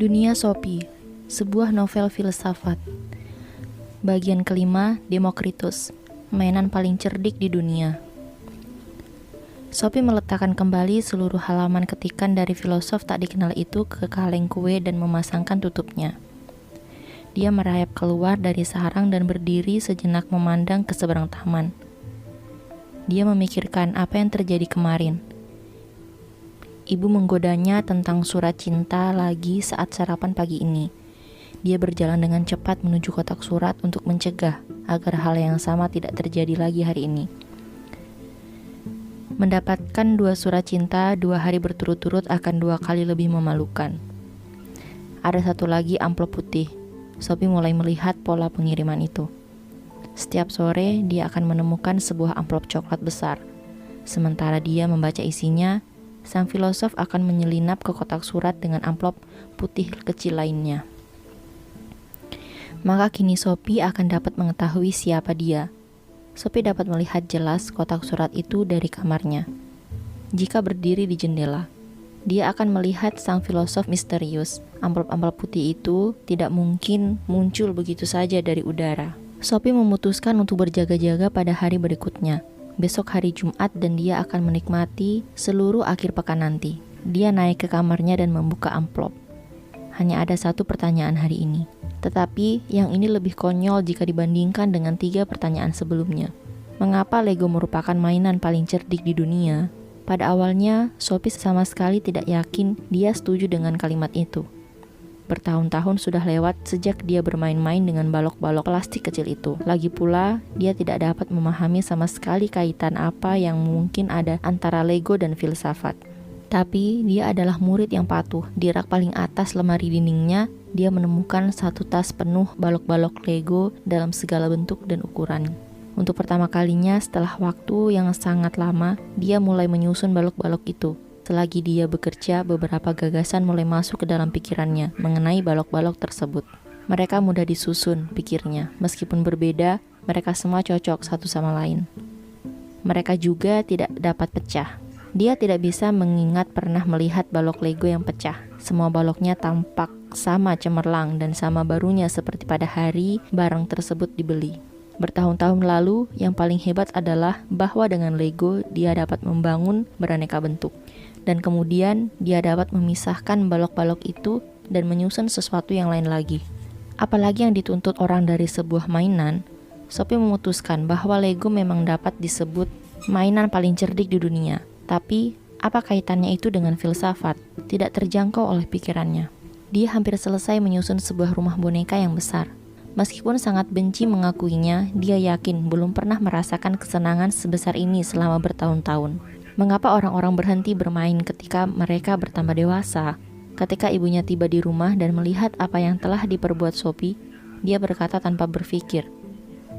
Dunia Sophie, sebuah novel filsafat. Bagian kelima, Demokritus, mainan paling cerdik di dunia. Sophie meletakkan kembali seluruh halaman ketikan dari filosof tak dikenal itu ke kaleng kue dan memasangkan tutupnya. Dia merayap keluar dari sarang dan berdiri sejenak memandang ke seberang taman. Dia memikirkan apa yang terjadi kemarin. Ibu menggodanya tentang surat cinta lagi saat sarapan pagi ini. Dia berjalan dengan cepat menuju kotak surat untuk mencegah agar hal yang sama tidak terjadi lagi hari ini. Mendapatkan 2 surat cinta 2 hari berturut-turut akan 2 kali lebih memalukan. Ada satu lagi amplop putih. Sophie mulai melihat pola pengiriman itu. Setiap sore dia akan menemukan sebuah amplop coklat besar. Sementara dia membaca isinya, sang filosof akan menyelinap ke kotak surat dengan amplop putih kecil lainnya. Maka kini Sophie akan dapat mengetahui siapa dia. Sophie dapat melihat jelas kotak surat itu dari kamarnya. Jika berdiri di jendela, dia akan melihat sang filosof misterius. Amplop-amplop putih itu tidak mungkin muncul begitu saja dari udara. Sophie memutuskan untuk berjaga-jaga pada hari berikutnya. Besok hari Jumat dan dia akan menikmati seluruh akhir pekan nanti. Dia naik ke kamarnya dan membuka amplop. Hanya ada satu pertanyaan hari ini. Tetapi yang ini lebih konyol jika dibandingkan dengan 3 pertanyaan sebelumnya. Mengapa Lego merupakan mainan paling cerdik di dunia? Pada awalnya, Sophie sama sekali tidak yakin dia setuju dengan kalimat itu. Bertahun-tahun sudah lewat sejak dia bermain-main dengan balok-balok plastik kecil itu. Lagi pula, dia tidak dapat memahami sama sekali kaitan apa yang mungkin ada antara Lego dan filsafat. Tapi, dia adalah murid yang patuh. Di rak paling atas lemari dindingnya, dia menemukan satu tas penuh balok-balok Lego dalam segala bentuk dan ukuran. Untuk pertama kalinya setelah waktu yang sangat lama, dia mulai menyusun balok-balok itu. Selagi dia bekerja, beberapa gagasan mulai masuk ke dalam pikirannya mengenai balok-balok tersebut. Mereka mudah disusun, pikirnya. Meskipun berbeda, mereka semua cocok satu sama lain. Mereka juga tidak dapat pecah. Dia tidak bisa mengingat pernah melihat balok Lego yang pecah. Semua baloknya tampak sama cemerlang dan sama barunya seperti pada hari barang tersebut dibeli. Bertahun-tahun lalu, yang paling hebat adalah bahwa dengan Lego dia dapat membangun beraneka bentuk. Dan kemudian dia dapat memisahkan balok-balok itu dan menyusun sesuatu yang lain lagi. Apalagi yang dituntut orang dari sebuah mainan, Sophie memutuskan bahwa Lego memang dapat disebut mainan paling cerdik di dunia. Tapi, apa kaitannya itu dengan filsafat? Tidak terjangkau oleh pikirannya. Dia hampir selesai menyusun sebuah rumah boneka yang besar. Meskipun sangat benci mengakuinya, dia yakin belum pernah merasakan kesenangan sebesar ini selama bertahun-tahun. Mengapa orang-orang berhenti bermain ketika mereka bertambah dewasa? Ketika ibunya tiba di rumah dan melihat apa yang telah diperbuat Sophie, dia berkata tanpa berpikir,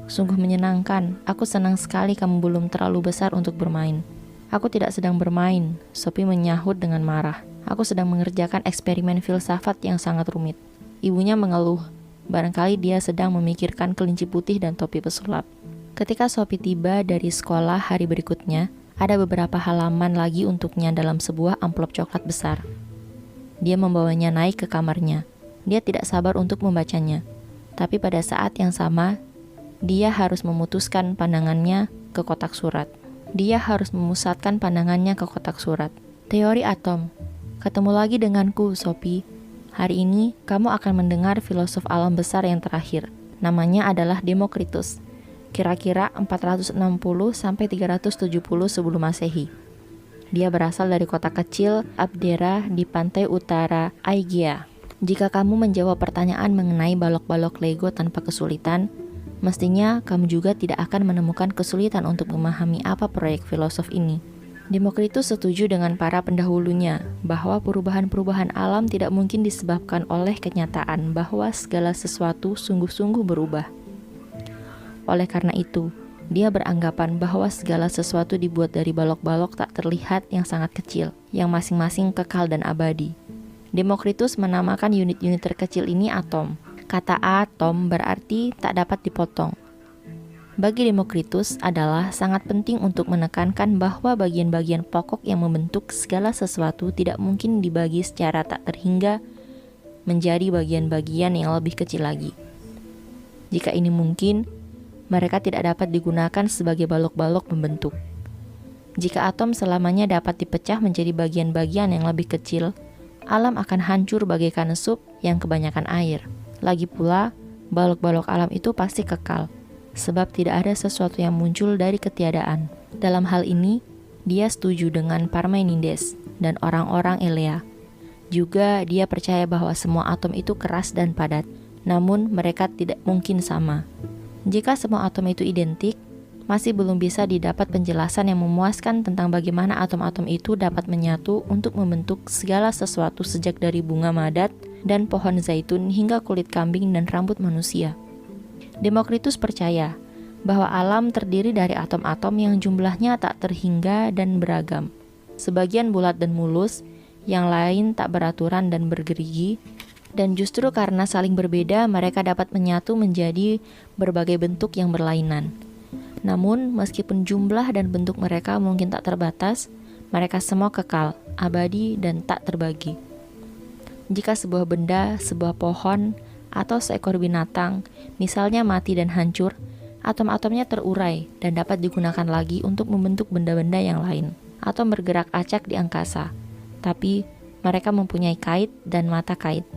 "Sungguh menyenangkan, aku senang sekali kamu belum terlalu besar untuk bermain." "Aku tidak sedang bermain," Sophie menyahut dengan marah. "Aku sedang mengerjakan eksperimen filsafat yang sangat rumit." Ibunya mengeluh, barangkali dia sedang memikirkan kelinci putih dan topi pesulap. Ketika Sophie tiba dari sekolah hari berikutnya, ada beberapa halaman lagi untuknya dalam sebuah amplop coklat besar. Dia membawanya naik ke kamarnya. Dia tidak sabar untuk membacanya. Tapi pada saat yang sama, dia harus memutuskan pandangannya ke kotak surat. Dia harus memusatkan pandangannya ke kotak surat. Teori atom. Ketemu lagi denganku, Sophie. Hari ini, kamu akan mendengar filosof alam besar yang terakhir. Namanya adalah Demokritus. Kira-kira 460-370 sebelum Masehi. Dia berasal dari kota kecil Abdera di pantai utara Aegea. Jika kamu menjawab pertanyaan mengenai balok-balok Lego tanpa kesulitan, mestinya kamu juga tidak akan menemukan kesulitan untuk memahami apa proyek filosof ini. Demokritus setuju dengan para pendahulunya bahwa perubahan-perubahan alam tidak mungkin disebabkan oleh kenyataan bahwa segala sesuatu sungguh-sungguh berubah. Oleh karena itu, dia beranggapan bahwa segala sesuatu dibuat dari balok-balok tak terlihat yang sangat kecil, yang masing-masing kekal dan abadi. Demokritus menamakan unit-unit terkecil ini atom. Kata atom berarti tak dapat dipotong. Bagi Demokritus adalah sangat penting untuk menekankan bahwa bagian-bagian pokok yang membentuk segala sesuatu tidak mungkin dibagi secara tak terhingga menjadi bagian-bagian yang lebih kecil lagi. Jika ini mungkin, mereka tidak dapat digunakan sebagai balok-balok pembentuk. Jika atom selamanya dapat dipecah menjadi bagian-bagian yang lebih kecil, alam akan hancur bagaikan sup yang kebanyakan air. Lagi pula, balok-balok alam itu pasti kekal, sebab tidak ada sesuatu yang muncul dari ketiadaan. Dalam hal ini, dia setuju dengan Parmenides dan orang-orang Elea. Juga dia percaya bahwa semua atom itu keras dan padat, namun mereka tidak mungkin sama. Jika semua atom itu identik, masih belum bisa didapat penjelasan yang memuaskan tentang bagaimana atom-atom itu dapat menyatu untuk membentuk segala sesuatu sejak dari bunga madat dan pohon zaitun hingga kulit kambing dan rambut manusia. Demokritus percaya bahwa alam terdiri dari atom-atom yang jumlahnya tak terhingga dan beragam. Sebagian bulat dan mulus, yang lain tak beraturan dan bergerigi, dan justru karena saling berbeda mereka dapat menyatu menjadi berbagai bentuk yang berlainan. Namun, meskipun jumlah dan bentuk mereka mungkin tak terbatas, mereka semua kekal, abadi, dan tak terbagi. Jika sebuah benda, sebuah pohon, atau seekor binatang, misalnya mati dan hancur, atom-atomnya terurai dan dapat digunakan lagi untuk membentuk benda-benda yang lain, atau bergerak acak di angkasa. Tapi, mereka mempunyai kait dan mata kait.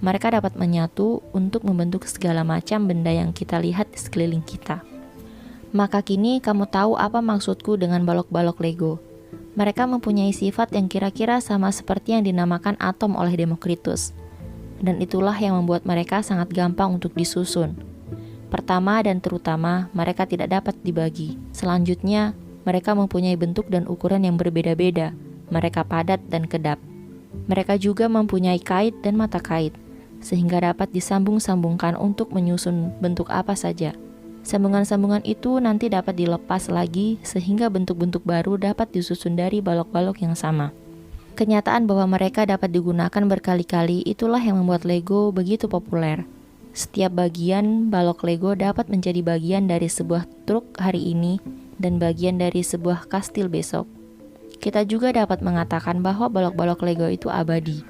Mereka dapat menyatu untuk membentuk segala macam benda yang kita lihat di sekeliling kita. Maka kini kamu tahu apa maksudku dengan balok-balok Lego. Mereka mempunyai sifat yang kira-kira sama seperti yang dinamakan atom oleh Demokritus. Dan itulah yang membuat mereka sangat gampang untuk disusun. Pertama dan terutama, mereka tidak dapat dibagi. Selanjutnya, mereka mempunyai bentuk dan ukuran yang berbeda-beda. Mereka padat dan kedap. Mereka juga mempunyai kait dan mata kait, sehingga dapat disambung-sambungkan untuk menyusun bentuk apa saja. Sambungan-sambungan itu nanti dapat dilepas lagi, sehingga bentuk-bentuk baru dapat disusun dari balok-balok yang sama. Kenyataan bahwa mereka dapat digunakan berkali-kali itulah yang membuat Lego begitu populer. Setiap bagian balok Lego dapat menjadi bagian dari sebuah truk hari ini dan bagian dari sebuah kastil besok. Kita juga dapat mengatakan bahwa balok-balok Lego itu abadi.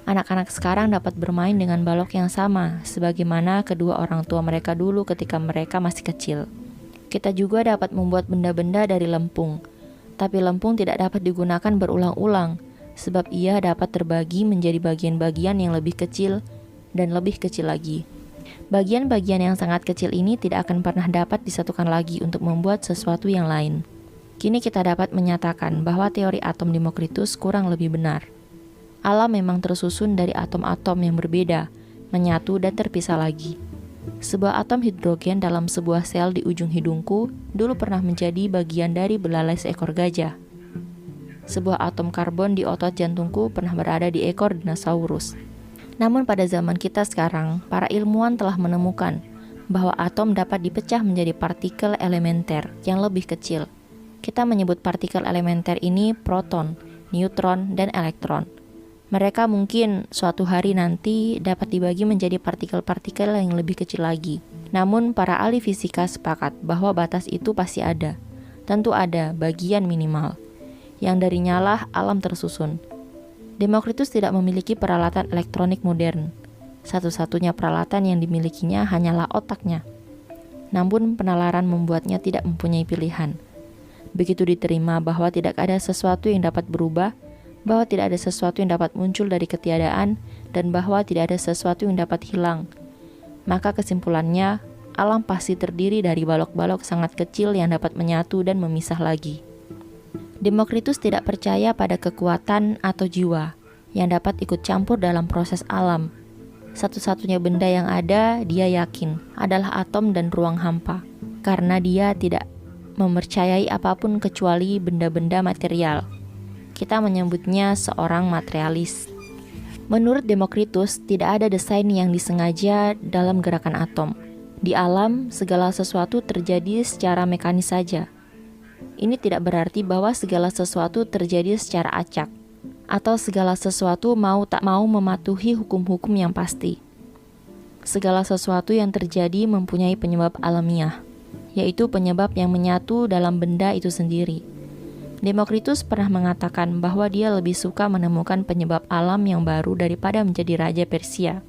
Anak-anak sekarang dapat bermain dengan balok yang sama, sebagaimana kedua orang tua mereka dulu ketika mereka masih kecil. Kita juga dapat membuat benda-benda dari lempung, tapi lempung tidak dapat digunakan berulang-ulang, sebab ia dapat terbagi menjadi bagian-bagian yang lebih kecil dan lebih kecil lagi. Bagian-bagian yang sangat kecil ini tidak akan pernah dapat disatukan lagi untuk membuat sesuatu yang lain. Kini kita dapat menyatakan bahwa teori atom Demokritus kurang lebih benar. Alam memang tersusun dari atom-atom yang berbeda, menyatu dan terpisah lagi. Sebuah atom hidrogen dalam sebuah sel di ujung hidungku dulu pernah menjadi bagian dari belalai seekor gajah. Sebuah atom karbon di otot jantungku pernah berada di ekor dinosaurus. Namun pada zaman kita sekarang, para ilmuwan telah menemukan bahwa atom dapat dipecah menjadi partikel elementer yang lebih kecil. Kita menyebut partikel elementer ini proton, neutron, dan elektron. Mereka mungkin suatu hari nanti dapat dibagi menjadi partikel-partikel yang lebih kecil lagi. Namun para ahli fisika sepakat bahwa batas itu pasti ada. Tentu ada bagian minimal, yang darinya lah alam tersusun. Demokritus tidak memiliki peralatan elektronik modern. Satu-satunya peralatan yang dimilikinya hanyalah otaknya. Namun penalaran membuatnya tidak mempunyai pilihan. Begitu diterima bahwa tidak ada sesuatu yang dapat berubah, bahwa tidak ada sesuatu yang dapat muncul dari ketiadaan, dan bahwa tidak ada sesuatu yang dapat hilang, maka kesimpulannya, alam pasti terdiri dari balok-balok sangat kecil yang dapat menyatu dan memisah lagi. Demokritus tidak percaya pada kekuatan atau jiwa yang dapat ikut campur dalam proses alam. Satu-satunya benda yang ada, dia yakin, adalah atom dan ruang hampa, karena dia tidak mempercayai apapun kecuali benda-benda material. Kita menyebutnya seorang materialis. Menurut Demokritus, tidak ada desain yang disengaja dalam gerakan atom. Di alam, segala sesuatu terjadi secara mekanis saja. Ini tidak berarti bahwa segala sesuatu terjadi secara acak, atau segala sesuatu mau tak mau mematuhi hukum-hukum yang pasti. Segala sesuatu yang terjadi mempunyai penyebab alamiah, yaitu penyebab yang menyatu dalam benda itu sendiri. Demokritus pernah mengatakan bahwa dia lebih suka menemukan penyebab alam yang baru daripada menjadi raja Persia.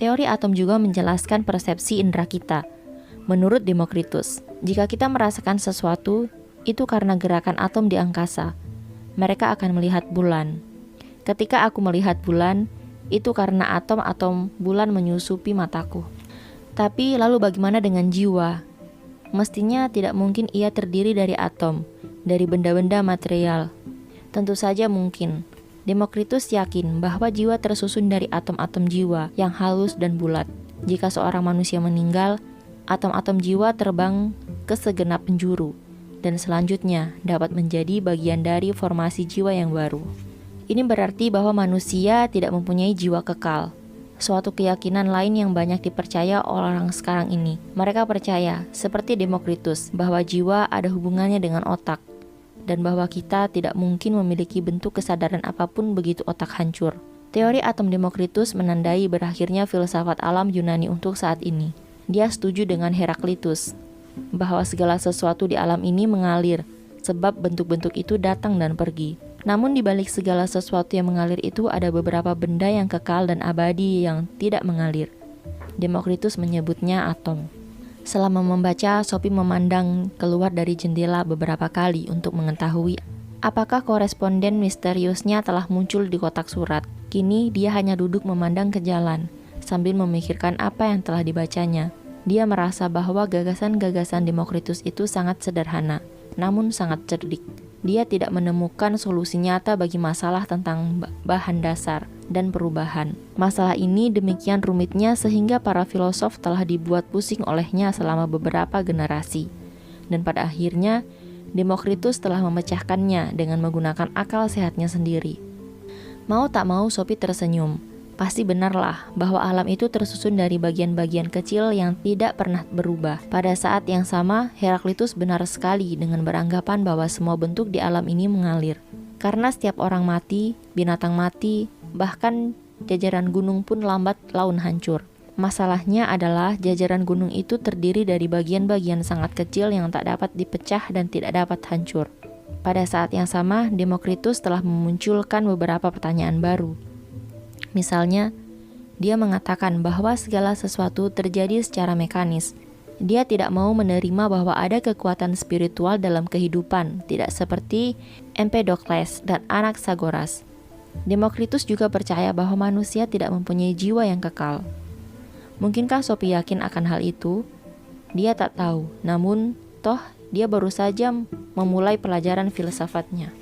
Teori atom juga menjelaskan persepsi indera kita. Menurut Demokritus, jika kita merasakan sesuatu, itu karena gerakan atom di angkasa. Mereka akan melihat bulan. Ketika aku melihat bulan, itu karena atom-atom bulan menyusupi mataku. Tapi lalu bagaimana dengan jiwa? Mestinya tidak mungkin ia terdiri dari atom, dari benda-benda material. Tentu saja mungkin. Demokritus yakin bahwa jiwa tersusun dari atom-atom jiwa yang halus dan bulat. Jika seorang manusia meninggal, atom-atom jiwa terbang ke segenap penjuru, dan selanjutnya dapat menjadi bagian dari formasi jiwa yang baru. Ini berarti bahwa manusia tidak mempunyai jiwa kekal. Suatu keyakinan lain yang banyak dipercaya orang sekarang ini. Mereka percaya, seperti Demokritus, bahwa jiwa ada hubungannya dengan otak, dan bahwa kita tidak mungkin memiliki bentuk kesadaran apapun begitu otak hancur. Teori atom Demokritus menandai berakhirnya filsafat alam Yunani untuk saat ini. Dia setuju dengan Heraklitus, bahwa segala sesuatu di alam ini mengalir, sebab bentuk-bentuk itu datang dan pergi. Namun di balik segala sesuatu yang mengalir itu ada beberapa benda yang kekal dan abadi yang tidak mengalir. Demokritus menyebutnya atom. Selama membaca, Sophie memandang keluar dari jendela beberapa kali untuk mengetahui apakah koresponden misteriusnya telah muncul di kotak surat. Kini dia hanya duduk memandang ke jalan, sambil memikirkan apa yang telah dibacanya. Dia merasa bahwa gagasan-gagasan Demokritus itu sangat sederhana, namun sangat cerdik. Dia tidak menemukan solusi nyata bagi masalah tentang bahan dasar dan perubahan. Masalah ini demikian rumitnya sehingga para filosof telah dibuat pusing olehnya selama beberapa generasi. Dan pada akhirnya, Demokritus telah memecahkannya dengan menggunakan akal sehatnya sendiri. Mau tak mau, Sophie tersenyum. Pasti benarlah bahwa alam itu tersusun dari bagian-bagian kecil yang tidak pernah berubah. Pada saat yang sama, Heraklitus benar sekali dengan beranggapan bahwa semua bentuk di alam ini mengalir. Karena setiap orang mati, binatang mati, bahkan jajaran gunung pun lambat laun hancur. Masalahnya adalah jajaran gunung itu terdiri dari bagian-bagian sangat kecil yang tak dapat dipecah dan tidak dapat hancur. Pada saat yang sama, Demokritus telah memunculkan beberapa pertanyaan baru. Misalnya, dia mengatakan bahwa segala sesuatu terjadi secara mekanis. Dia tidak mau menerima bahwa ada kekuatan spiritual dalam kehidupan, tidak seperti Empedokles dan Anaxagoras. Demokritus juga percaya bahwa manusia tidak mempunyai jiwa yang kekal. Mungkinkah Sophie yakin akan hal itu? Dia tak tahu, namun toh dia baru saja memulai pelajaran filsafatnya.